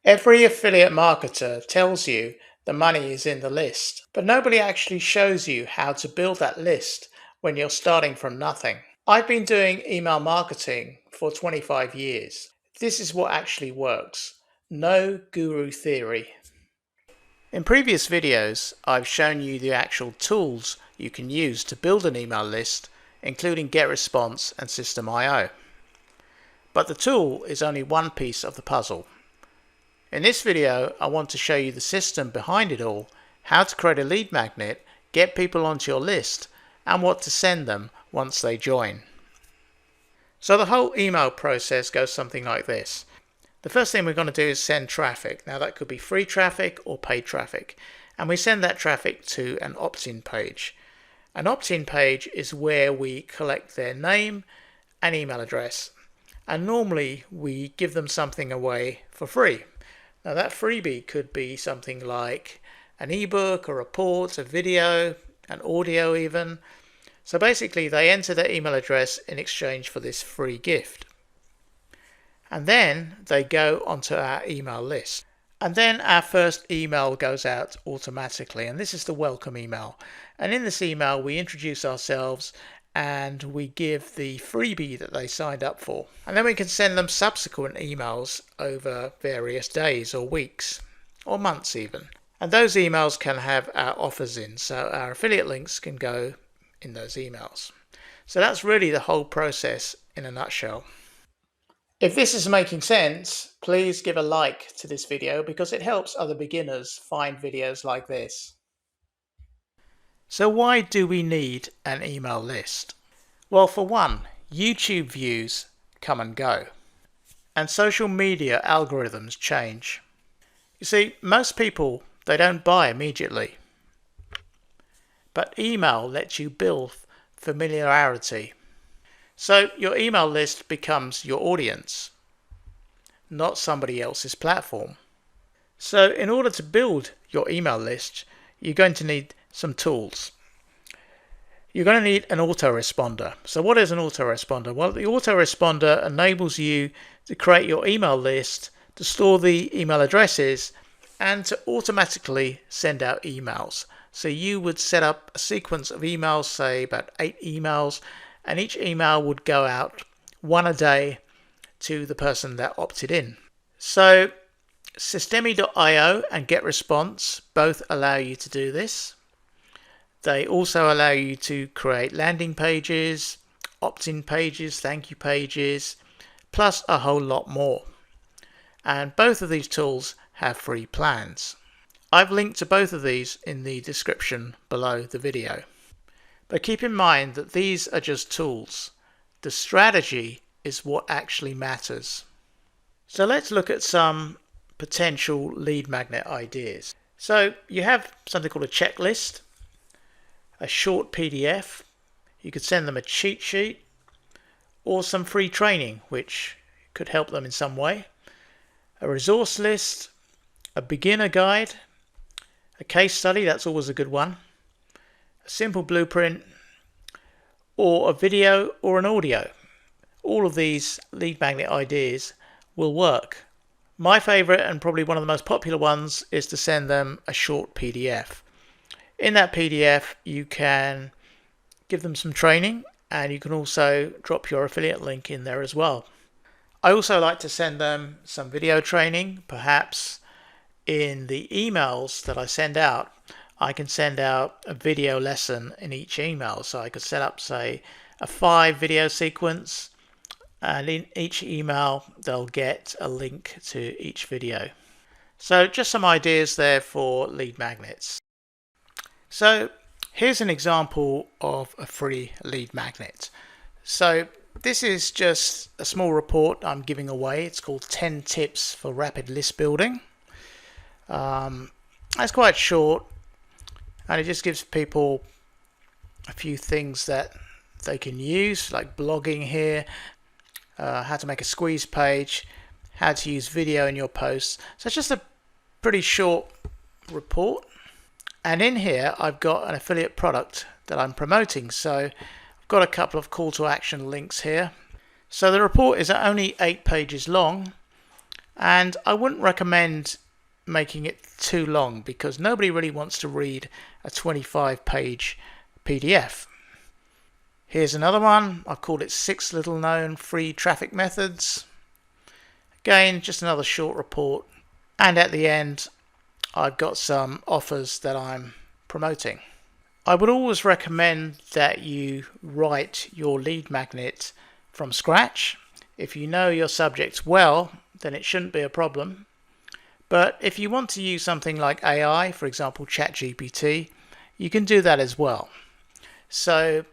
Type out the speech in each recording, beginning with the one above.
Every affiliate marketer tells you the money is in the list, but nobody actually shows you how to build that list when you're starting from nothing. I've been doing email marketing for 25 years. This is what actually works. No guru theory. In previous videos, I've shown you the actual tools you can use to build an email list, including GetResponse and System.io. But the tool is only one piece of the puzzle. In this video, I want to show you the system behind it all, how to create a lead magnet, get people onto your list, and what to send them once they join. So the whole email process goes something like this. The first thing we're going to do is send traffic. Now that could be free traffic or paid traffic. And we send that traffic to an opt-in page. An opt-in page is where we collect their name and email address. And normally we give them something away for free. Now that freebie could be something like an ebook, a report, a video, an audio even. So basically they enter their email address in exchange for this free gift. And then they go onto our email list. And then our first email goes out automatically. And this is the welcome email. And in this email we introduce ourselves and we give the freebie that they signed up for. And then we can send them subsequent emails over various days or weeks or months even. And those emails can have our offers in, so our affiliate links can go in those emails. So that's really the whole process in a nutshell. If this is making sense, please give a like to this video because it helps other beginners find videos like this. So why do we need an email list? Well, for one, YouTube views come and go, and social media algorithms change. You see, most people, they don't buy immediately, but email lets you build familiarity. So your email list becomes your audience, not somebody else's platform. So in order to build your email list, you're going to need some tools. You're going to need an autoresponder. So what is an autoresponder? Well, the autoresponder enables you to create your email list, to store the email addresses, and to automatically send out emails. So you would set up a sequence of emails, say about 8 emails, and each email would go out one a day to the person that opted in. So System.io and GetResponse both allow you to do this. They also allow you to create landing pages, opt-in pages, thank you pages, plus a whole lot more. And both of these tools have free plans. I've linked to both of these in the description below the video. But keep in mind that these are just tools. The strategy is what actually matters. So let's look at some potential lead magnet ideas. So you have something called a checklist, a short PDF. You could send them a cheat sheet or some free training which could help them in some way. A resource list, a beginner guide, a case study, that's always a good one. A simple blueprint, or a video or an audio. All of these lead magnet ideas will work. My favorite and probably one of the most popular ones is to send them a short PDF. In that PDF you can give them some training and you can also drop your affiliate link in there as well. I also like to send them some video training. Perhaps in the emails that I send out, I can send out a video lesson in each email. So I could set up, say, a 5 video sequence, and in each email they'll get a link to each video. So just some ideas there for lead magnets. So here's an example of a free lead magnet. So this is just a small report I'm giving away. It's called 10 Tips for Rapid List Building. It's quite short, and it just gives people a few things that they can use, like blogging here, how to make a squeeze page, how to use video in your posts. So it's just a pretty short report. And in here I've got an affiliate product that I'm promoting. So I've got a couple of call to action links here. So the report is only 8 pages long, And I wouldn't recommend making it too long because nobody really wants to read a 25-page PDF. Here's another one. I called it 6 Little Known Free Traffic Methods. Again, just another short report. And at the end, I've got some offers that I'm promoting. I would always recommend that you write your lead magnet from scratch. If you know your subjects well, then it shouldn't be a problem. But if you want to use something like AI, for example ChatGPT, you can do that as well. So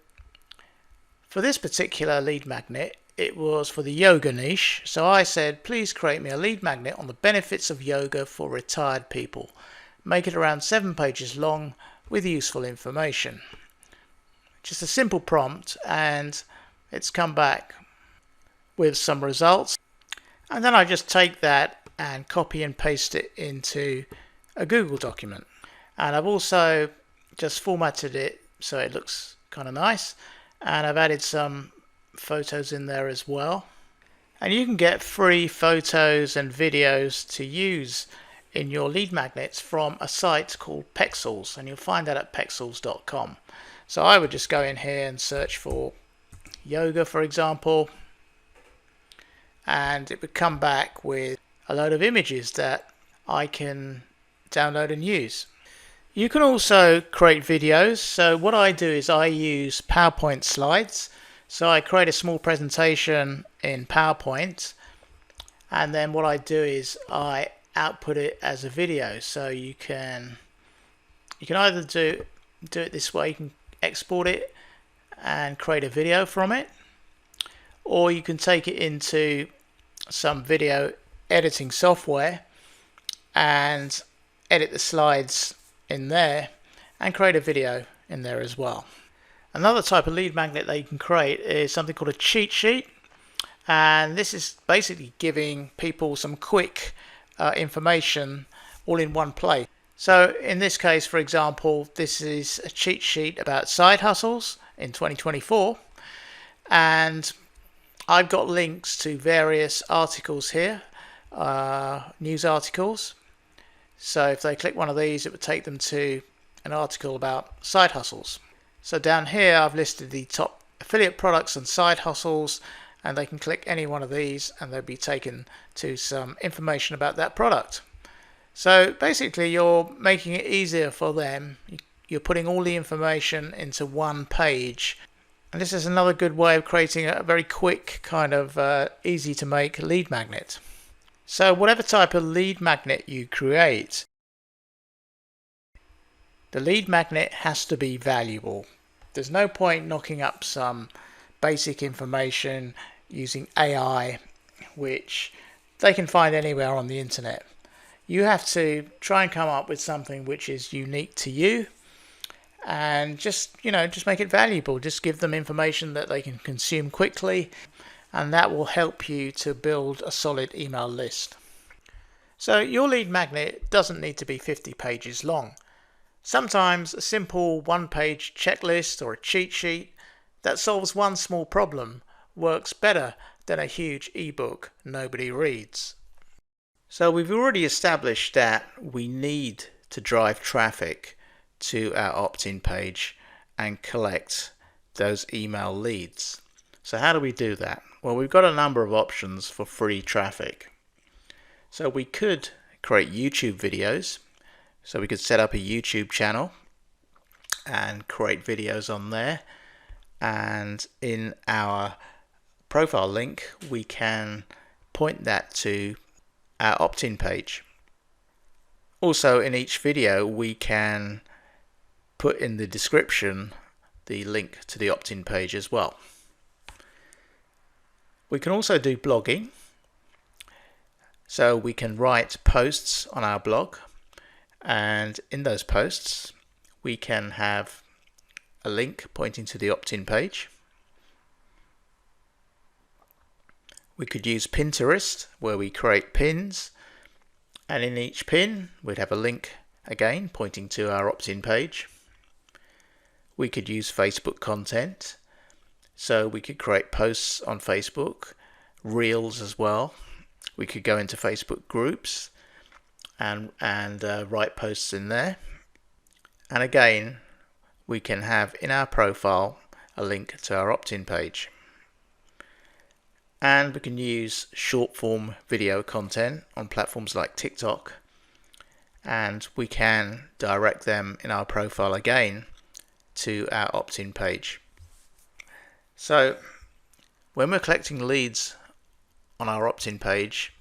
for this particular lead magnet, it was for the yoga niche. So I said, please create me a lead magnet on the benefits of yoga for retired people. Make it around 7 pages long with useful information. Just a simple prompt, and it's come back with some results. And then I just take that and copy and paste it into a Google document. And I've also just formatted it so it looks kind of nice. And I've added some photos in there as well. And you can get free photos and videos to use in your lead magnets from a site called Pexels, and you'll find that at pexels.com. So I would just go in here and search for yoga, for example, and it would come back with a load of images that I can download and use. You can also create videos. So what I do is I use PowerPoint slides. So I create a small presentation in PowerPoint, and then what I do is I output it as a video. So you can either do it this way, you can export it and create a video from it, or you can take it into some video editing software and edit the slides in there and create a video in there as well. Another type of lead magnet that you can create is something called a cheat sheet, and this is basically giving people some quick information all in one place. So in this case, for example, this is a cheat sheet about side hustles in 2024, and I've got links to various articles here, news articles. So if they click one of these, it would take them to an article about side hustles. So down here I've listed the top affiliate products and side hustles, and they can click any one of these and they'll be taken to some information about that product. So basically you're making it easier for them. You're putting all the information into one page, and this is another good way of creating a very quick kind of easy to make lead magnet. So whatever type of lead magnet you create, the lead magnet has to be valuable. There's no point knocking up some basic information using AI, which they can find anywhere on the internet. You have to try and come up with something which is unique to you, and just make it valuable. Just give them information that they can consume quickly, and that will help you to build a solid email list. So your lead magnet doesn't need to be 50 pages long. Sometimes a simple one-page checklist or a cheat sheet that solves one small problem works better than a huge ebook nobody reads. So we've already established that we need to drive traffic to our opt-in page and collect those email leads. So how do we do that? Well, we've got a number of options for free traffic. So we could create YouTube videos. So we could set up a YouTube channel and create videos on there, and in our profile link we can point that to our opt-in page. Also in each video we can put in the description the link to the opt-in page as well. We can also do blogging, so we can write posts on our blog, and in those posts we can have a link pointing to the opt-in page. We could use Pinterest, where we create pins, and in each pin we'd have a link again pointing to our opt-in page. We could use Facebook content, so we could create posts on Facebook, reels as well, We could go into Facebook groups and write posts in there. And again, we can have in our profile a link to our opt-in page. And we can use short form video content on platforms like TikTok, and we can direct them in our profile again to our opt-in page. So when we're collecting leads on our opt-in page,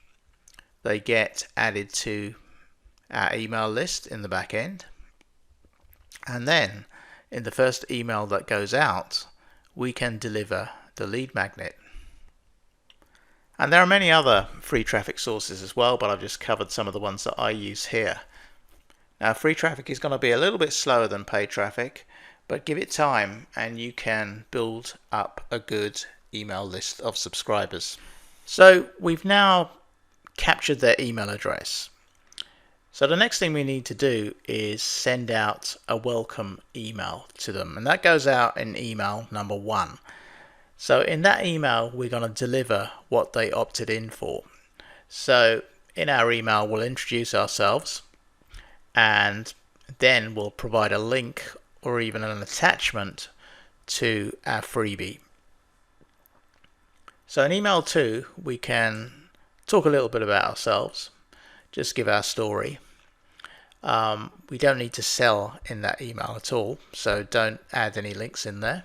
they get added to our email list in the back end, and then in the first email that goes out, we can deliver the lead magnet. And there are many other free traffic sources as well, but I've just covered some of the ones that I use here. Now, free traffic is going to be a little bit slower than paid traffic, but give it time and you can build up a good email list of subscribers. So we've now captured their email address. So the next thing we need to do is send out a welcome email to them, and that goes out in email number 1. So in that email, we're going to deliver what they opted in for. So in our email, we'll introduce ourselves, and then we'll provide a link or even an attachment to our freebie. So in email 2, we can talk a little bit about ourselves, just give our story. We don't need to sell in that email at all, so don't add any links in there.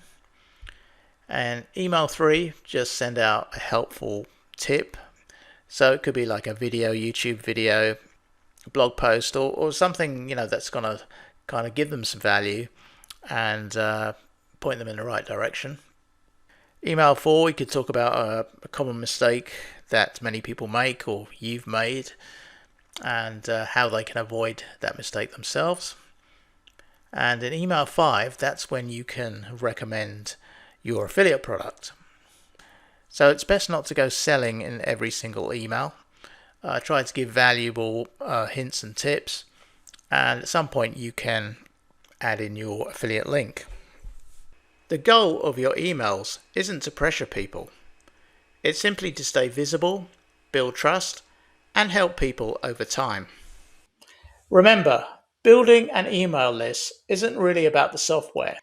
And email 3, just send out a helpful tip. So it could be like a video, YouTube video, a blog post, or something, that's going to kind of give them some value and point them in the right direction. Email 4, we could talk about a common mistake that many people make or you've made, and how they can avoid that mistake themselves. And in email 5, that's when you can recommend your affiliate product. So it's best not to go selling in every single email. Try to give valuable hints and tips, and at some point you can add in your affiliate link. The goal of your emails isn't to pressure people. It's simply to stay visible, build trust, and help people over time. Remember, building an email list isn't really about the software.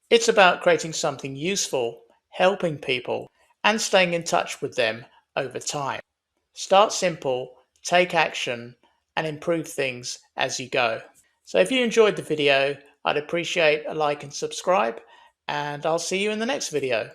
It's about creating something useful, helping people, and staying in touch with them over time. Start simple, take action, and improve things as you go. So if you enjoyed the video, I'd appreciate a like and subscribe, and I'll see you in the next video.